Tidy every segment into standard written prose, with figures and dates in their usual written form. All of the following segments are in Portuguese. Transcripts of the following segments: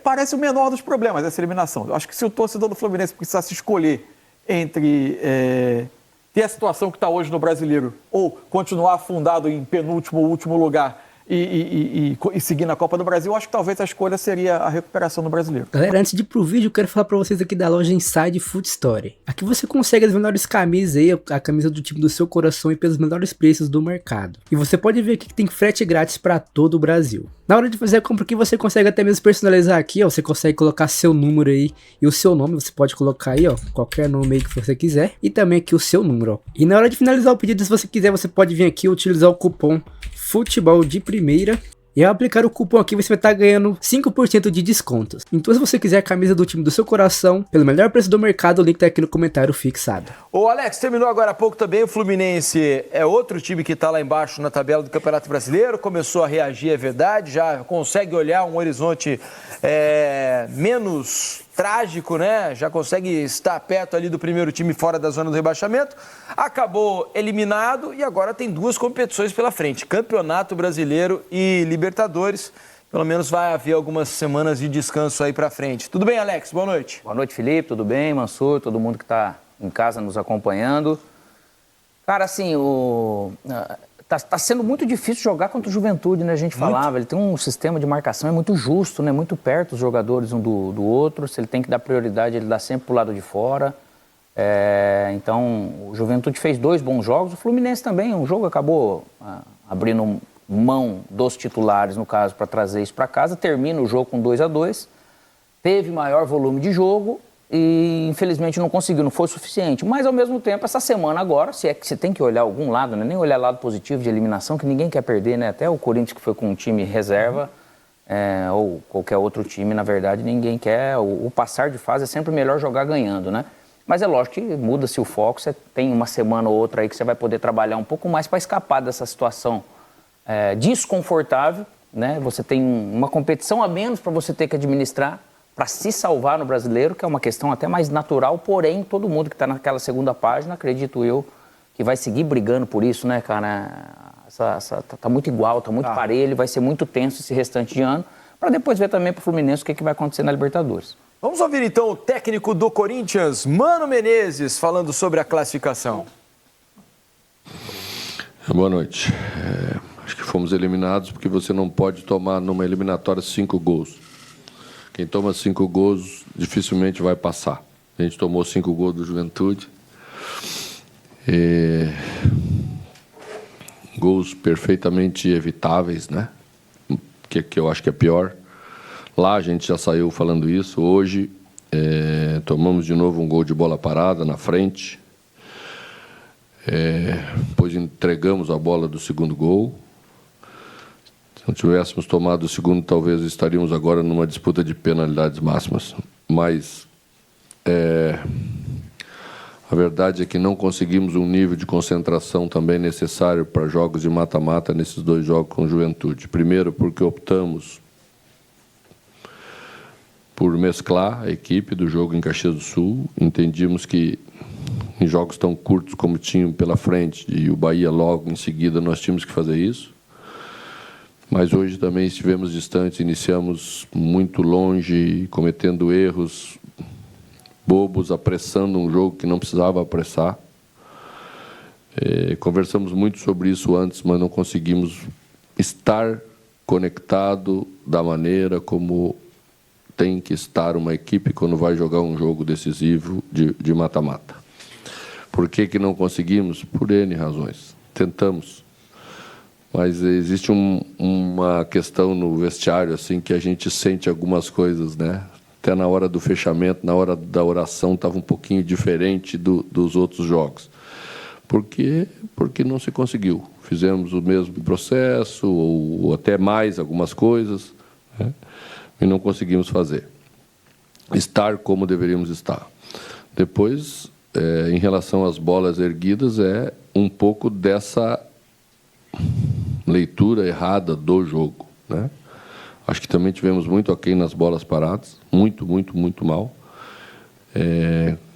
parece o menor dos problemas essa eliminação. Eu acho que se o torcedor do Fluminense precisasse escolher entre ter a situação que está hoje no Brasileiro ou continuar afundado em penúltimo ou último lugar e seguir na Copa do Brasil, eu acho que talvez a escolha seria a recuperação do Brasileiro. Galera, antes de ir pro vídeo, eu quero falar pra vocês aqui da loja Inside Food Story. Aqui você consegue as melhores camisas aí, a camisa do time do seu coração e pelos melhores preços do mercado. E você pode ver aqui que tem frete grátis pra todo o Brasil. Na hora de fazer a compra aqui, você consegue até mesmo personalizar aqui, ó. Você consegue colocar seu número aí e o seu nome. Você pode colocar aí, ó, qualquer nome aí que você quiser. E também aqui o seu número, ó. E na hora de finalizar o pedido, se você quiser, você pode vir aqui e utilizar o cupom Futebol de Primeira. E ao aplicar o cupom aqui, você vai estar ganhando 5% de descontos. Então, se você quiser a camisa do time do seu coração, pelo melhor preço do mercado, o link tá aqui no comentário fixado. Ô Alex, terminou agora há pouco também, o Fluminense é outro time que está lá embaixo na tabela do Campeonato Brasileiro, começou a reagir, é verdade, já consegue olhar um horizonte menos trágico, né? Já consegue estar perto ali do primeiro time fora da zona do rebaixamento, acabou eliminado e agora tem 2 competições pela frente, Campeonato Brasileiro e Libertadores. Pelo menos vai haver algumas semanas de descanso aí pra frente. Tudo bem, Alex? Boa noite. Boa noite, Felipe. Tudo bem? Mansur, todo mundo que tá em casa nos acompanhando. Cara, assim, tá sendo muito difícil jogar contra o Juventude, né? A gente falava, ele tem um sistema de marcação, é muito justo, né? Muito perto os jogadores um do outro. Se ele tem que dar prioridade, ele dá sempre pro lado de fora. Então, o Juventude fez 2 bons jogos. O Fluminense também, um jogo acabou abrindo mão dos titulares, no caso, para trazer isso para casa. Termina o jogo com 2-2. Teve maior volume de jogo e, infelizmente, não conseguiu, não foi o suficiente. Mas, ao mesmo tempo, essa semana agora, se é que você tem que olhar algum lado, né? Nem olhar lado positivo de eliminação, que ninguém quer perder, né? Até o Corinthians, que foi com um time reserva, ou qualquer outro time, na verdade, ninguém quer. O passar de fase é sempre melhor jogar ganhando, né? Mas é lógico que muda-se o foco, você tem uma semana ou outra aí que você vai poder trabalhar um pouco mais para escapar dessa situação desconfortável, né? Você tem uma competição a menos para você ter que administrar, para se salvar no Brasileiro, que é uma questão até mais natural, porém, todo mundo que está naquela segunda página, acredito eu, que vai seguir brigando por isso, né, cara? Tá muito igual, tá muito parelho, vai ser muito tenso esse restante de ano, para depois ver também para o Fluminense o que vai acontecer na Libertadores. Vamos ouvir então o técnico do Corinthians, Mano Menezes, falando sobre a classificação. Boa noite. Acho que fomos eliminados porque você não pode tomar numa eliminatória 5 gols. Quem toma 5 gols dificilmente vai passar. A gente tomou 5 gols do Juventude. Gols perfeitamente evitáveis, né? Que eu acho que é pior. Lá a gente já saiu falando isso. Hoje tomamos de novo um gol de bola parada na frente. Depois entregamos a bola do segundo gol. Se não tivéssemos tomado o segundo, talvez estaríamos agora numa disputa de penalidades máximas. Mas a verdade é que não conseguimos um nível de concentração também necessário para jogos de mata-mata nesses 2 jogos com Juventude. Primeiro, porque optamos por mesclar a equipe do jogo em Caxias do Sul. Entendimos que em jogos tão curtos como tinham pela frente e o Bahia logo em seguida, nós tínhamos que fazer isso. Mas hoje também estivemos distantes, iniciamos muito longe, cometendo erros bobos, apressando um jogo que não precisava apressar. Conversamos muito sobre isso antes, mas não conseguimos estar conectado da maneira como tem que estar uma equipe quando vai jogar um jogo decisivo de mata-mata. Por que não conseguimos? Por N razões. Tentamos. Mas existe uma questão no vestiário assim que a gente sente algumas coisas, né? Até na hora do fechamento, na hora da oração, estava um pouquinho diferente dos outros jogos. Porque não se conseguiu. Fizemos o mesmo processo, ou até mais algumas coisas, né? E não conseguimos fazer. Estar como deveríamos estar. Depois, em relação às bolas erguidas, é um pouco dessa leitura errada do jogo, né? Acho que também tivemos muito aquém nas bolas paradas, muito mal.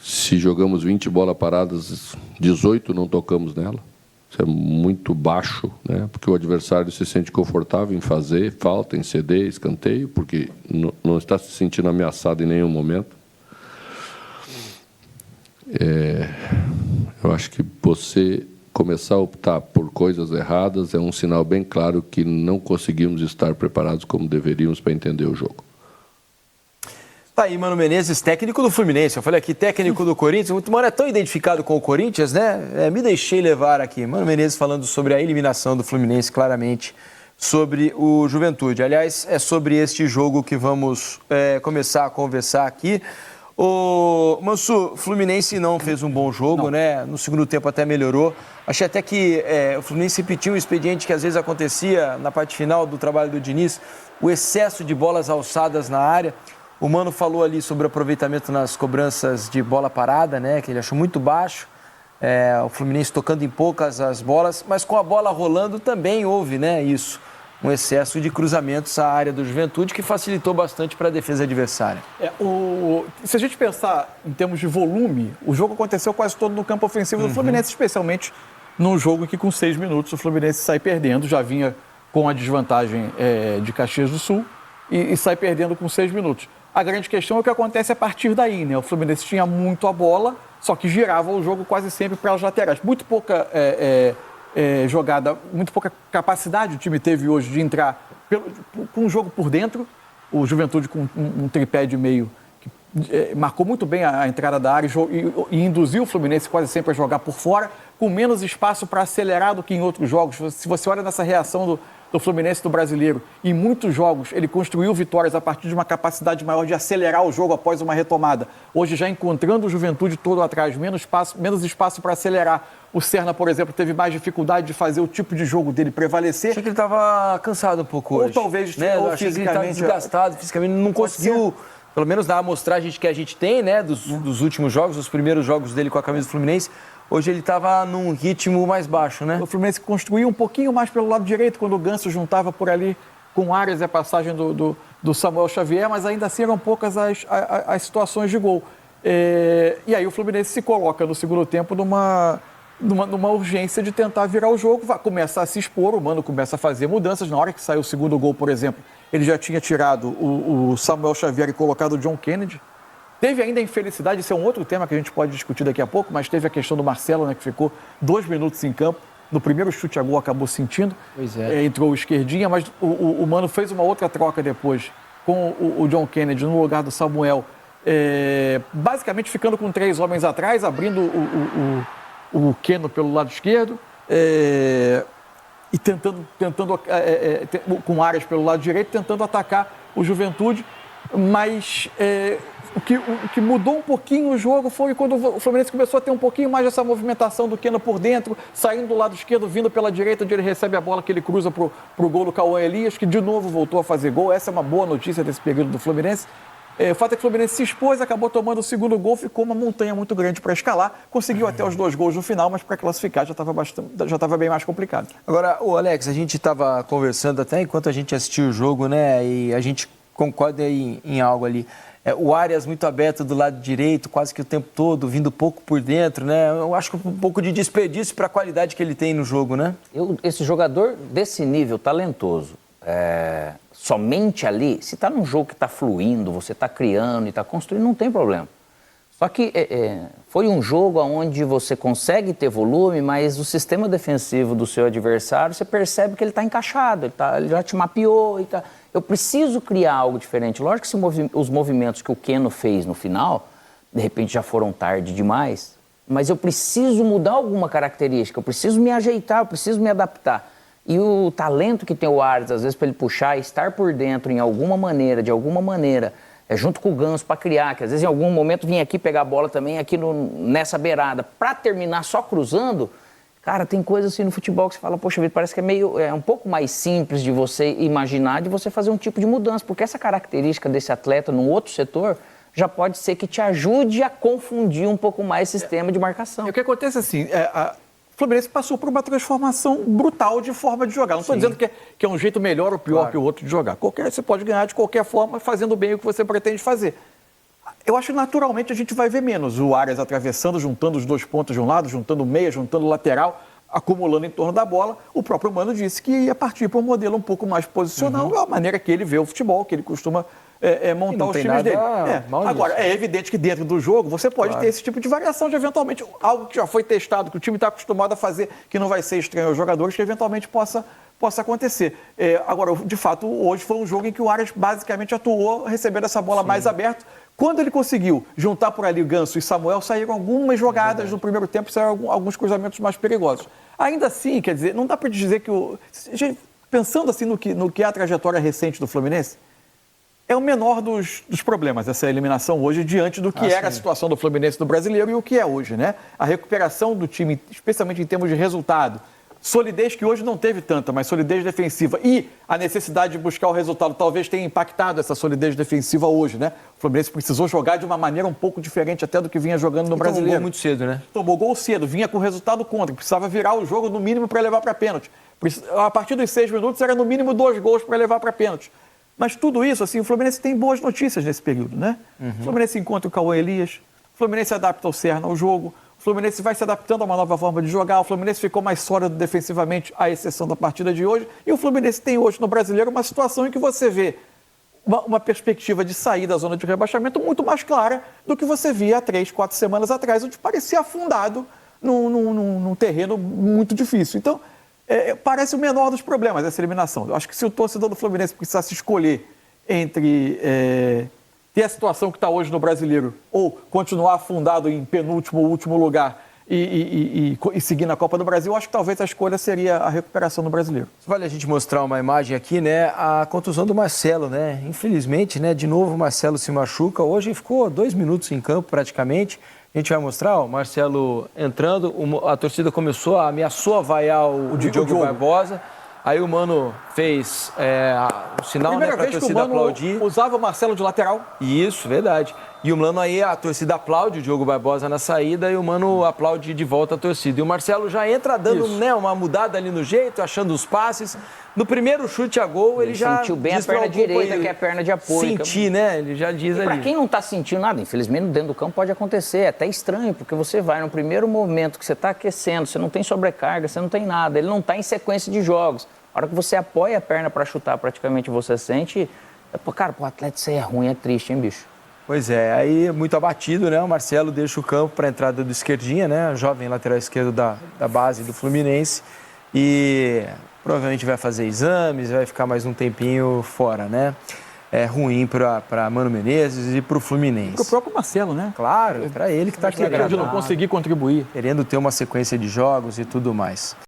Se jogamos 20 bolas paradas, 18 não tocamos nela. Isso é muito baixo, né? Porque o adversário se sente confortável em fazer falta, em ceder, escanteio, porque não está se sentindo ameaçado em nenhum momento. Eu acho que você começar a optar por coisas erradas é um sinal bem claro que não conseguimos estar preparados como deveríamos para entender o jogo. Tá aí, Mano Menezes, técnico do Fluminense. Eu falei aqui, técnico do Corinthians. O Mano é tão identificado com o Corinthians, né? Me deixei levar aqui. Mano Menezes falando sobre a eliminação do Fluminense, claramente, sobre o Juventude. Aliás, é sobre este jogo que vamos começar a conversar aqui. O Mansu, o Fluminense não fez um bom jogo, né? No segundo tempo até melhorou. Achei até que o Fluminense repetiu um expediente que às vezes acontecia na parte final do trabalho do Diniz, o excesso de bolas alçadas na área. O Mano falou ali sobre o aproveitamento nas cobranças de bola parada, né? Que ele achou muito baixo. O Fluminense tocando em poucas as bolas, mas com a bola rolando também houve, né? Isso. Um excesso de cruzamentos à área do Juventude que facilitou bastante para a defesa adversária. Se a gente pensar em termos de volume, o jogo aconteceu quase todo no campo ofensivo do Fluminense, especialmente num jogo em que com 6 minutos o Fluminense sai perdendo, já vinha com a desvantagem de Caxias do Sul e sai perdendo com 6 minutos. A grande questão é o que acontece a partir daí, né? O Fluminense tinha muito a bola, só que girava o jogo quase sempre para as laterais. Muito pouca jogada, muito pouca capacidade o time teve hoje de entrar com o jogo por dentro. O Juventude com um tripé de meio que marcou muito bem a entrada da área e induziu o Fluminense quase sempre a jogar por fora, com menos espaço para acelerar do que em outros jogos. Se você olha nessa reação do Fluminense do Brasileiro, em muitos jogos ele construiu vitórias a partir de uma capacidade maior de acelerar o jogo após uma retomada. Hoje já encontrando o Juventude todo atrás, menos espaço para acelerar. O Serna, por exemplo, teve mais dificuldade de fazer o tipo de jogo dele prevalecer. Achei que ele estava cansado um pouco hoje. Ou talvez, né? ou achei fisicamente. que ele estava desgastado, fisicamente não conseguiu, pelo menos na amostragem que a gente tem, né? Dos últimos jogos, os primeiros jogos dele com a camisa do Fluminense. Hoje ele estava num ritmo mais baixo, né? O Fluminense construía um pouquinho mais pelo lado direito, quando o Ganso juntava por ali com Arias e a passagem do Samuel Xavier, mas ainda assim eram poucas as situações de gol. E aí o Fluminense se coloca no segundo tempo numa urgência de tentar virar o jogo, começa a se expor, o Mano começa a fazer mudanças. Na hora que saiu o segundo gol, por exemplo, ele já tinha tirado o Samuel Xavier e colocado o John Kennedy. Teve ainda a infelicidade, isso é um outro tema que a gente pode discutir daqui a pouco, mas teve a questão do Marcelo, né, que ficou 2 minutos em campo. No primeiro chute a gol acabou sentindo, entrou o esquerdinha, mas o Mano fez uma outra troca depois com o John Kennedy no lugar do Samuel, basicamente ficando com 3 homens atrás, abrindo o Keno pelo lado esquerdo e tentando com Arias pelo lado direito, tentando atacar o Juventude, mas o que mudou um pouquinho o jogo foi quando o Fluminense começou a ter um pouquinho mais dessa movimentação do Keno por dentro, saindo do lado esquerdo, vindo pela direita, onde ele recebe a bola que ele cruza pro gol do Cauã Elias, que de novo voltou a fazer gol. Essa é uma boa notícia desse período do Fluminense. O fato é que o Fluminense se expôs, acabou tomando o segundo gol, ficou uma montanha muito grande para escalar, conseguiu até os 2 gols no final, mas para classificar já estava bem mais complicado. Agora, Alex, a gente estava conversando até enquanto a gente assistiu o jogo, né? E a gente concorda em algo ali. O Arias muito aberto do lado direito, quase que o tempo todo, vindo pouco por dentro, né? Eu acho que um pouco de desperdício para a qualidade que ele tem no jogo, né? Esse jogador desse nível talentoso, somente ali, se está num jogo que está fluindo, você está criando e está construindo, não tem problema. Só que foi um jogo onde você consegue ter volume, mas o sistema defensivo do seu adversário, você percebe que ele está encaixado, ele já te mapeou. Eu preciso criar algo diferente. Lógico que os movimentos que o Keno fez no final, de repente já foram tarde demais, mas eu preciso mudar alguma característica, eu preciso me ajeitar, eu preciso me adaptar. E o talento que tem o Arias, às vezes, para ele puxar e estar por dentro de alguma maneira, junto com o Ganso para criar, que às vezes em algum momento vinha aqui pegar a bola também aqui nessa beirada, para terminar só cruzando. Cara, tem coisas assim no futebol que você fala, poxa vida, parece que é um pouco mais simples de você imaginar, de você fazer um tipo de mudança, porque essa característica desse atleta num outro setor já pode ser que te ajude a confundir um pouco mais o sistema de marcação. O que acontece assim, o Fluminense passou por uma transformação brutal de forma de jogar. Não estou dizendo que é um jeito melhor ou pior que o outro de jogar. Você pode ganhar de qualquer forma, fazendo bem o que você pretende fazer. Eu acho que naturalmente a gente vai ver menos o Arias atravessando, juntando os 2 pontos de um lado, juntando o meia, juntando o lateral. acumulando em torno da bola, o próprio Mano disse que ia partir para um modelo um pouco mais posicional, a maneira que ele vê o futebol, que ele costuma montar os times dele. Agora, é evidente que dentro do jogo você pode ter esse tipo de variação de eventualmente algo que já foi testado, que o time está acostumado a fazer, que não vai ser estranho aos jogadores, que eventualmente possa acontecer. Agora, de fato, hoje foi um jogo em que o Arias basicamente atuou recebendo essa bola mais aberta. Quando ele conseguiu juntar por ali o Ganso e Samuel, saíram algumas jogadas no primeiro tempo, saíram alguns cruzamentos mais perigosos. Ainda assim, quer dizer, não dá para dizer que pensando assim no que é a trajetória recente do Fluminense, é o menor dos problemas essa eliminação hoje diante do que era a situação do Fluminense do Brasileiro e o que é hoje, né? A recuperação do time, especialmente em termos de resultado, solidez que hoje não teve tanta, mas solidez defensiva e a necessidade de buscar o resultado talvez tenha impactado essa solidez defensiva hoje, né? O Fluminense precisou jogar de uma maneira um pouco diferente até do que vinha jogando no Brasileiro. Tomou gol muito cedo, né? Tomou gol cedo, vinha com o resultado contra, precisava virar o jogo no mínimo para levar para pênalti. A partir dos 6 minutos era no mínimo 2 gols para levar para pênalti. Mas tudo isso, assim, o Fluminense tem boas notícias nesse período, né? O Fluminense encontra o Cauã Elias, o Fluminense adapta o Serna ao jogo, o Fluminense vai se adaptando a uma nova forma de jogar, o Fluminense ficou mais sólido defensivamente, à exceção da partida de hoje, e o Fluminense tem hoje no Brasileiro uma situação em que você vê uma perspectiva de sair da zona de rebaixamento muito mais clara do que você via há 3, 4 semanas atrás, onde parecia afundado num terreno muito difícil. Então, parece o menor dos problemas essa eliminação. Eu acho que se o torcedor do Fluminense precisasse escolher entre ter a situação que está hoje no Brasileiro ou continuar afundado em penúltimo ou último lugar e seguir na Copa do Brasil, eu acho que talvez a escolha seria a recuperação do Brasileiro. Vale a gente mostrar uma imagem aqui, né? A contusão do Marcelo, né? Infelizmente, né? De novo o Marcelo se machuca. Hoje ficou 2 minutos em campo praticamente. A gente vai mostrar, o Marcelo entrando, a torcida ameaçou a vaiar o Diogo Barbosa. Aí o Mano fez o sinal, né, para a torcida aplaudir. Usava o Marcelo de lateral. Isso, verdade. E o Mano aí, a torcida aplaude o Diogo Barbosa na saída e o Mano aplaude de volta a torcida. E o Marcelo já entra dando, né, uma mudada ali no jeito, achando os passes. No primeiro chute a gol, ele já sentiu bem a perna direita, que é a perna de apoio. Sentir, né? Ele já diz ali. Para quem não está sentindo nada, infelizmente dentro do campo pode acontecer. É até estranho, porque você vai no primeiro momento que você está aquecendo, você não tem sobrecarga, você não tem nada. Ele não está em sequência de jogos. A hora que você apoia a perna para chutar, praticamente você sente... Cara, pro atleta isso aí é ruim, é triste, hein, bicho? Pois é, aí muito abatido, né? O Marcelo deixa o campo para a entrada do esquerdinha, né? Jovem lateral esquerdo da base do Fluminense. E provavelmente vai fazer exames, vai ficar mais um tempinho fora, né? É ruim para Mano Menezes e para o Fluminense. Para o próprio Marcelo, né? Claro, para ele que está querendo. De não conseguir contribuir. Querendo ter uma sequência de jogos e tudo mais.